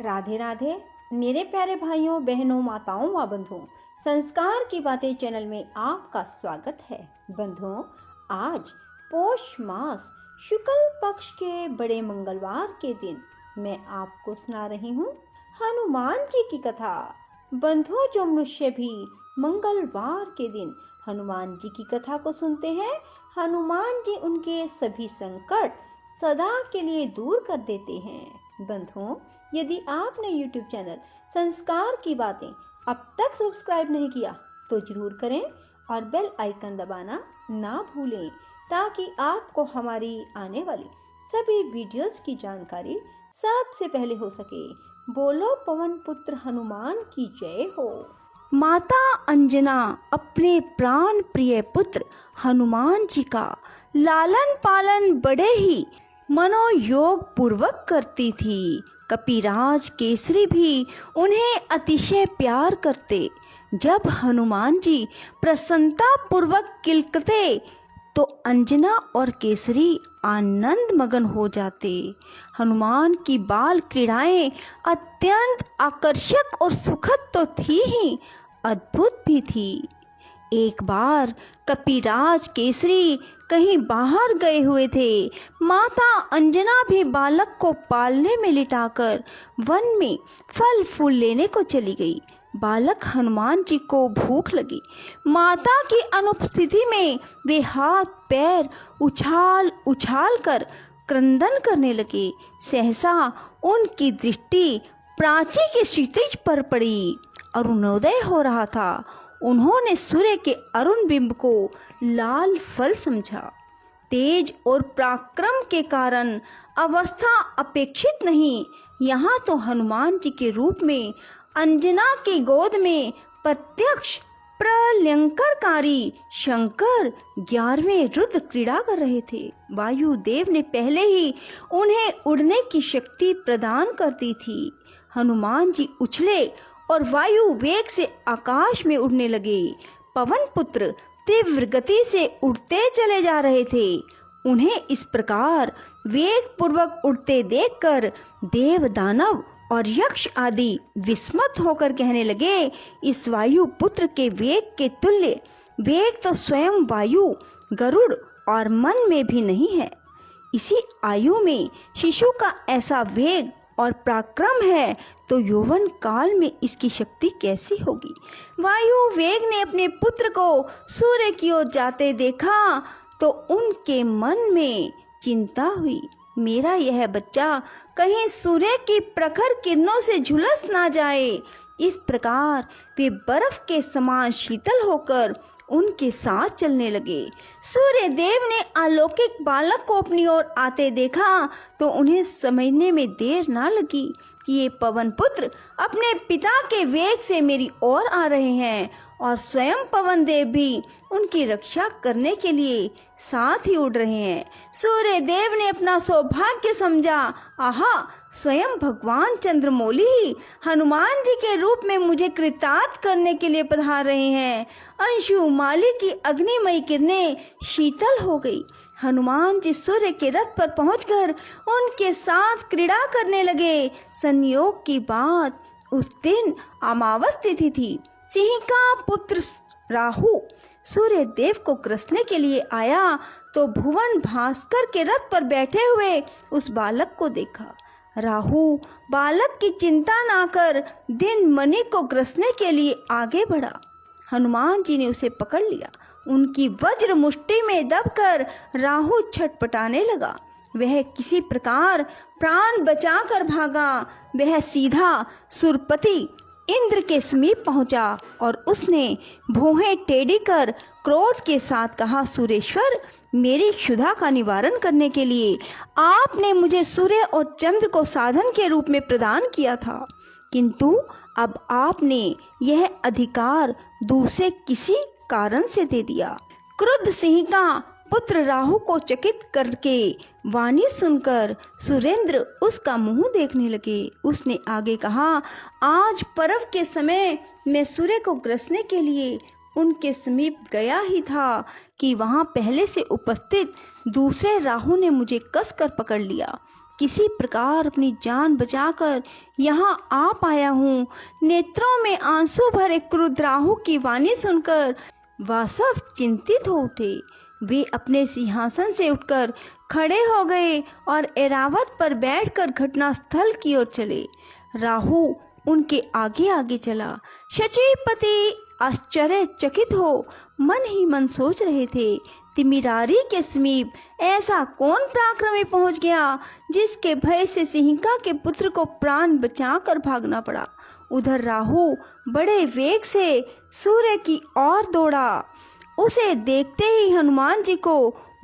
राधे राधे मेरे प्यारे भाइयों बहनों माताओं व बंधुओं, संस्कार की बातें चैनल में आपका स्वागत है। बंधुओं, आज पौष मास शुक्ल पक्ष के बड़े मंगलवार के दिन मैं आपको सुना रही हूँ हनुमान जी की कथा। बंधुओं, जो मनुष्य भी मंगलवार के दिन हनुमान जी की कथा को सुनते हैं, हनुमान जी उनके सभी संकट सदा के लिए दूर कर देते हैं। बंधुओं, यदि आपने YouTube चैनल संस्कार की बातें अब तक सब्सक्राइब नहीं किया तो जरूर करें और बेल आइकन दबाना ना भूलें, ताकि आपको हमारी आने वाली सभी वीडियोस की जानकारी सबसे पहले हो सके। बोलो पवन पुत्र हनुमान की जय हो। माता अंजना अपने प्राण प्रिय पुत्र हनुमान जी का लालन पालन बड़े ही मनोयोग पूर्वक करती थी। कपिराज केसरी भी उन्हें अतिशय प्यार करते। जब हनुमान जी प्रसन्नता पूर्वक किलकते तो अंजना और केसरी आनंद मगन हो जाते। हनुमान की बाल क्रीड़ाएं अत्यंत आकर्षक और सुखद तो थी ही, अद्भुत भी थी। एक बार कपिराज केसरी कहीं बाहर गए हुए थे। माता अंजना भी बालक को पालने में लिटाकर वन में फल फूल लेने को चली गई। बालक हनुमान जी को भूख लगी। माता की अनुपस्थिति में वे हाथ पैर उछाल उछाल कर क्रंदन करने लगे। सहसा उनकी दृष्टि प्राची के क्षितिज पर पड़ी। अरुणोदय हो रहा था। उन्होंने सूर्य के अरुण बिंब को लाल फल समझा। तेज और पराक्रम के कारण अवस्था अपेक्षित नहीं, यहाँ तो हनुमान जी के रूप में अंजना की गोद में प्रत्यक्ष प्रलयंकरकारी शंकर 11वें रुद्र क्रीड़ा कर रहे थे। वायुदेव ने पहले ही उन्हें उड़ने की शक्ति प्रदान कर दी थी। हनुमान जी उछले और वायु वेग से आकाश में उड़ने लगे। पवन पुत्र तीव्र गति से उड़ते चले जा रहे थे। उन्हें इस प्रकार वेग पूर्वक उड़ते देखकर देव दानव और यक्ष आदि विस्मत होकर कहने लगे, इस वायु पुत्र के वेग के तुल्य वेग तो स्वयं वायु, गरुड़ और मन में भी नहीं है। इसी आयु में शिशु का ऐसा वेग और पराक्रम है तो यौवन काल में इसकी शक्ति कैसी होगी। वायु वेग ने अपने पुत्र को सूर्य की ओर जाते देखा तो उनके मन में चिंता हुई, मेरा यह बच्चा कहीं सूर्य की प्रखर किरणों से झुलस ना जाए। इस प्रकार वे बर्फ के समान शीतल होकर उनके साथ चलने लगे। सूर्य देव ने अलौकिक बालक को अपनी ओर आते देखा तो उन्हें समझने में देर ना लगी कि ये पवन पुत्र अपने पिता के वेग से मेरी ओर आ रहे हैं और स्वयं पवन देव भी उनकी रक्षा करने के लिए साथ ही उड़ रहे हैं। सूर्य देव ने अपना सौभाग्य समझा, आहा, स्वयं भगवान चंद्रमौली ही हनुमान जी के रूप में मुझे कृतार्थ करने के लिए पधार रहे हैं। अंशुमाली की अग्निमयी किरणें शीतल हो गई। हनुमान जी सूर्य के रथ पर पहुंचकर उनके साथ क्रीड़ा करने लगे। संयोग की बात, उस दिन अमावस तिथि थी। सिंह का पुत्र राहु सूर्य देव को ग्रसने के लिए आया तो भुवन भास्कर के रथ पर बैठे हुए उस बालक को देखा। राहु बालक की चिंता ना कर दिन मणि को ग्रसने के लिए आगे बढ़ा। हनुमान जी ने उसे पकड़ लिया। उनकी वज्र मुष्टि में दबकर राहु छटपटाने लगा। वह किसी प्रकार प्राण बचाकर भागा। वह सीधा सुरपति इंद्र के समीप पहुंचा और उसने भौहें टेढ़ी कर क्रोध के साथ कहा, सुरेश्वर, मेरी क्षुधा का निवारण करने के लिए आपने मुझे सूर्य और चंद्र को साधन के रूप में प्रदान किया था, किंतु अब आपने यह अधिकार दूसरे किसी कारण से दे दिया। क्रुद्ध सिंह का पुत्र राहु को चकित करके वाणी सुनकर सुरेंद्र उसका मुंह देखने लगे। उसने आगे कहा, आज पर्व के समय मैं सूर्य को ग्रसने के लिए उनके समीप गया ही था कि वहां पहले से उपस्थित दूसरे राहु ने मुझे कसकर पकड़ लिया। किसी प्रकार अपनी जान बचाकर यहाँ आ पाया हूँ। नेत्रों में आंसू भरे क्रुद्ध राहु की वाणी सुनकर वासव चिंतित हो उठे। वे अपने सिंहासन से उठकर खड़े हो गए और ऐरावत पर बैठकर घटनास्थल की ओर चले। राहु उनके आगे आगे चला। शचीपति आश्चर्यचकित हो मन ही मन सोच रहे थे, तिमिरारी के समीप ऐसा कौन पराक्रमी पहुंच गया जिसके भय से सिंहिका के पुत्र को प्राण बचाकर भागना पड़ा। उधर राहु बड़े वेग से सूर्य की ओर दौड़ा। उसे देखते ही हनुमान जी को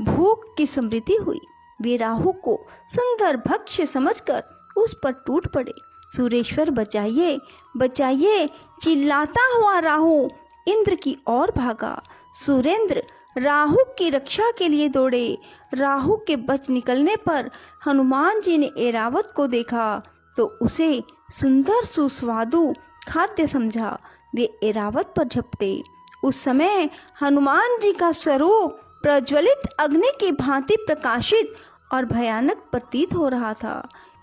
भूख की स्मृति हुई। वे राहु को सुंदर भक्ष्य समझकर उस पर टूट पड़े। सुरेश्वर बचाइए बचाइए चिल्लाता हुआ राहु इंद्र की ओर भागा। सुरेंद्र राहु की रक्षा के लिए दौड़े। राहु के बच निकलने पर हनुमान जी ने ऐरावत को देखा तो उसे सुंदर सुस्वादु खाद्य समझा। वे ऐरावत पर झपटे। उस समय हनुमान जी का स्वरूप प्रज्वलित अग्नि की भांति प्रकाशित और भयानक प्रतीत हो रहा था।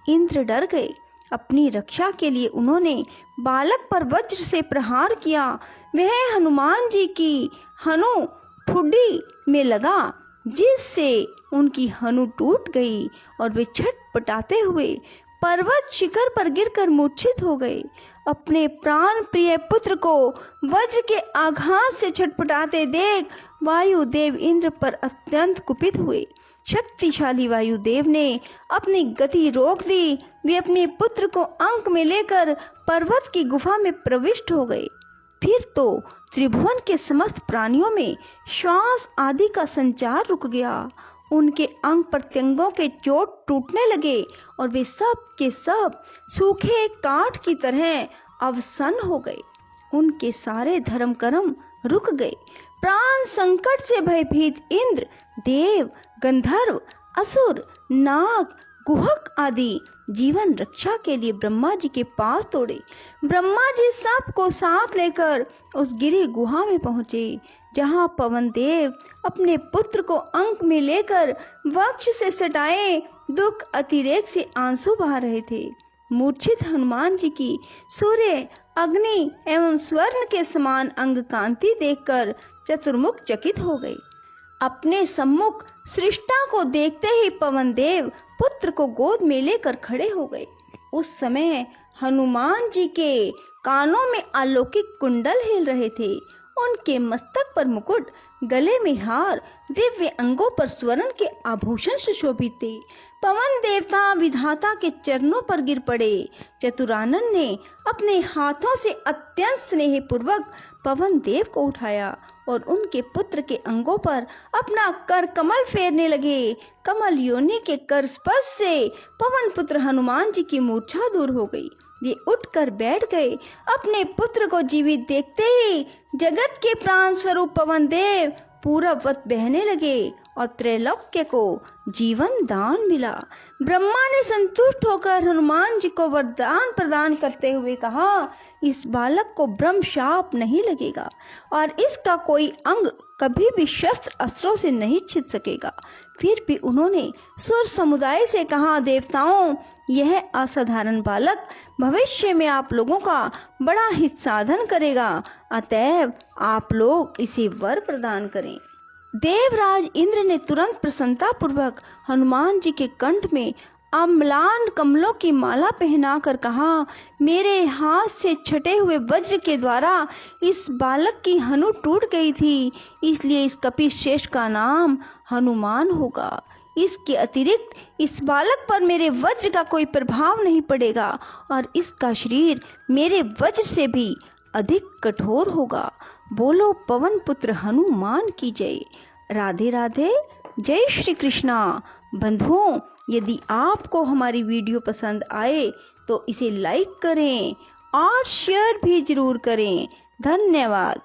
इंद्र डर गए। अपनी रक्षा के लिए उन्होंने बालक पर वज्र से प्रहार किया। वह हनुमान जी की हनु ठुड्डी में लगा, जिससे उनकी हनु टूट गई और वे छटपटाते हुए पर्वत शिखर पर गिरकर मूर्छित हो गए। अपने प्राण प्रिय पुत्र को वज्र के आघात से छटपटाते देख वायुदेव इंद्र पर अत्यंत कुपित हुए। शक्तिशाली वायुदेव ने अपनी गति रोक दी। वे अपने पुत्र को अंक में लेकर पर्वत की गुफा में प्रविष्ट हो गए। फिर तो त्रिभुवन के समस्त प्राणियों में श्वास आदि का संचार रुक गया। उनके अंग प्रत्यंगों के चोट टूटने लगे और वे सब के सब सूखे काठ की तरह अवसन हो गए। उनके सारे धर्म कर्म रुक गए। प्राण संकट से भयभीत इंद्र, देव, गंधर्व, असुर, नाग, गुहक आदि जीवन रक्षा के लिए ब्रह्मा जी के पास दौड़े। ब्रह्मा जी सबको साथ लेकर उस गिरी गुहा में पहुंचे, जहां पवन देव अपने पुत्र को अंक में लेकर वक्ष से सटाए दुख अतिरेक से आंसू बहा रहे थे। मूर्छित हनुमान जी की सूर्य, अग्नि एवं स्वर्ण के समान अंग कांति देखकर चतुर्मुख चकित हो गए। अपने सम्मुख सृष्टा को देखते ही पवन देव पुत्र को गोद में लेकर खड़े हो गए। उस समय हनुमान जी के कानों में अलौकिक कुंडल हिल रहे थे। उनके मस्तक पर मुकुट, गले में हार, दिव्य अंगों पर स्वर्ण के आभूषण सुशोभित थे। पवन देवता विधाता के चरणों पर गिर पड़े। चतुरानन ने अपने हाथों से अत्यंत स्नेह पूर्वक पवन देव को उठाया और उनके पुत्र के अंगों पर अपना कर कमल फेरने लगे। कमल योनि के कर स्पर्श से पवन पुत्र हनुमान जी की मूर्छा दूर हो गई। वे उठकर बैठ गए। अपने पुत्र को जीवित देखते ही जगत के प्राण स्वरूप पवन देव पूर्ववत बहने लगे और त्रैलोक्य को जीवन दान मिला। ब्रह्मा ने संतुष्ट होकर हनुमान जी को वरदान प्रदान करते हुए कहा, इस बालक को ब्रह्म शाप नहीं लगेगा और इसका कोई अंग कभी भी शस्त्र अस्त्रों से नहीं छिद सकेगा। फिर भी उन्होंने सुर समुदाय से कहा, देवताओं, यह असाधारण बालक भविष्य में आप लोगों का बड़ा हित साधन करेगा, अतएव आप लोग इसे वर प्रदान करें। देवराज इंद्र ने तुरंत प्रसन्नता पूर्वक हनुमान जी के कंठ में अम्लान कमलों की माला पहनाकर कहा, मेरे हाथ से छटे हुए वज्र के द्वारा इस बालक की हनु टूट गई थी, इसलिए इस कपि श्रेष्ठ का नाम हनुमान होगा। इसके अतिरिक्त इस बालक पर मेरे वज्र का कोई प्रभाव नहीं पड़ेगा और इसका शरीर मेरे वज्र से भी अधिक कठोर होगा। बोलो पवन पुत्र हनुमान की जय। राधे राधे। जय श्री कृष्णा। बंधुओं, यदि आपको हमारी वीडियो पसंद आए तो इसे लाइक करें और शेयर भी जरूर करें। धन्यवाद।